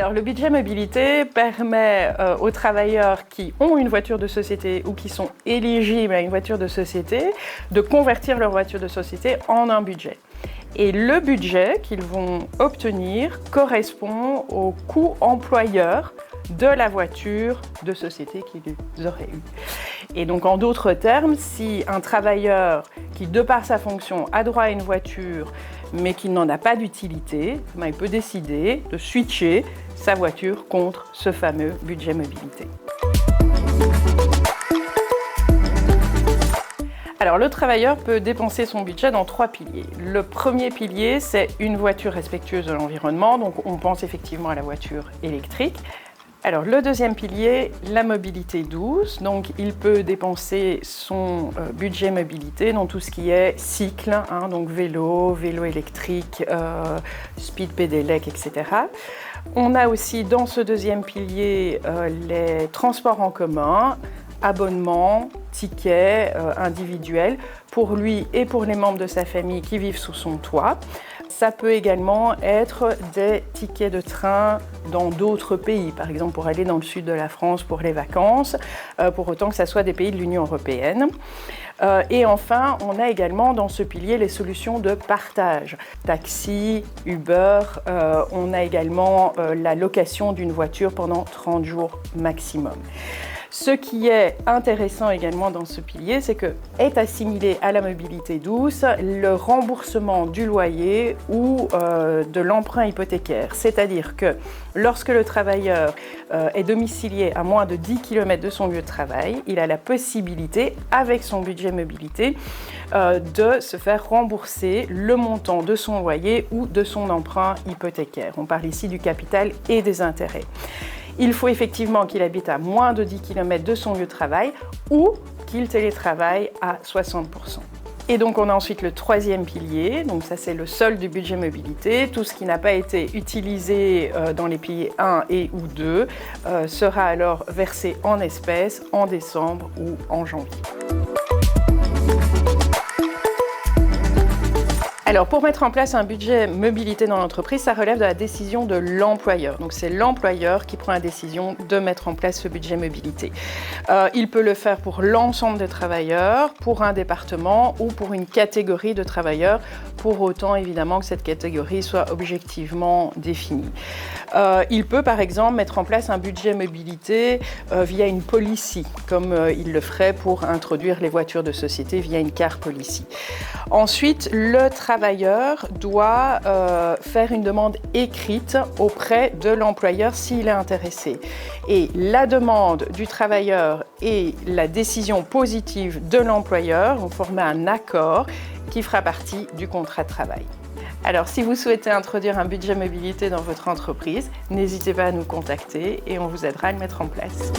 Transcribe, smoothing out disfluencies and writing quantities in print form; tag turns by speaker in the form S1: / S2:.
S1: Alors, le budget mobilité permet aux travailleurs qui ont une voiture de société ou qui sont éligibles à une voiture de société de convertir leur voiture de société en un budget. Et le budget qu'ils vont obtenir correspond au coût employeur de la voiture de société qu'ils auraient eue. Et donc, en d'autres termes, si un travailleur qui, de par sa fonction, a droit à une voiture, mais qui n'en a pas d'utilité, il peut décider de switcher sa voiture contre ce fameux budget mobilité. Alors, le travailleur peut dépenser son budget dans 3 piliers. Le premier pilier, c'est une voiture respectueuse de l'environnement, donc on pense effectivement à la voiture électrique. Alors, le deuxième pilier, la mobilité douce. Donc, il peut dépenser son budget mobilité dans tout ce qui est cycle, donc vélo électrique, speed pédélec, etc. On a aussi dans ce deuxième pilier les transports en commun, abonnements, tickets individuels pour lui et pour les membres de sa famille qui vivent sous son toit. Ça peut également être des tickets de train dans d'autres pays, par exemple pour aller dans le sud de la France pour les vacances, pour autant que ça soit des pays de l'Union européenne. Et enfin, on a également dans ce pilier les solutions de partage. Taxi, Uber, on a également la location d'une voiture pendant 30 jours maximum. Ce qui est intéressant également dans ce pilier, c'est que est assimilé à la mobilité douce le remboursement du loyer ou de l'emprunt hypothécaire. C'est-à-dire que lorsque le travailleur est domicilié à moins de 10 km de son lieu de travail, il a la possibilité, avec son budget mobilité, de se faire rembourser le montant de son loyer ou de son emprunt hypothécaire. On parle ici du capital et des intérêts. Il faut effectivement qu'il habite à moins de 10 km de son lieu de travail ou qu'il télétravaille à 60%. Et donc on a ensuite le troisième pilier, donc ça c'est le solde du budget mobilité. Tout ce qui n'a pas été utilisé dans les piliers 1 et ou 2 sera alors versé en espèces en décembre ou en janvier. Alors, pour mettre en place un budget mobilité dans l'entreprise, ça relève de la décision de l'employeur. Donc, c'est l'employeur qui prend la décision de mettre en place ce budget mobilité. Il peut le faire pour l'ensemble des travailleurs, pour un département ou pour une catégorie de travailleurs, pour autant évidemment que cette catégorie soit objectivement définie. Il peut par exemple mettre en place un budget mobilité via une policy, comme il le ferait pour introduire les voitures de société via une car policy. Ensuite, le travailleur doit faire une demande écrite auprès de l'employeur s'il est intéressé. Et la demande du travailleur et la décision positive de l'employeur vont former un accord qui fera partie du contrat de travail. Alors, si vous souhaitez introduire un budget mobilité dans votre entreprise, n'hésitez pas à nous contacter et on vous aidera à le mettre en place.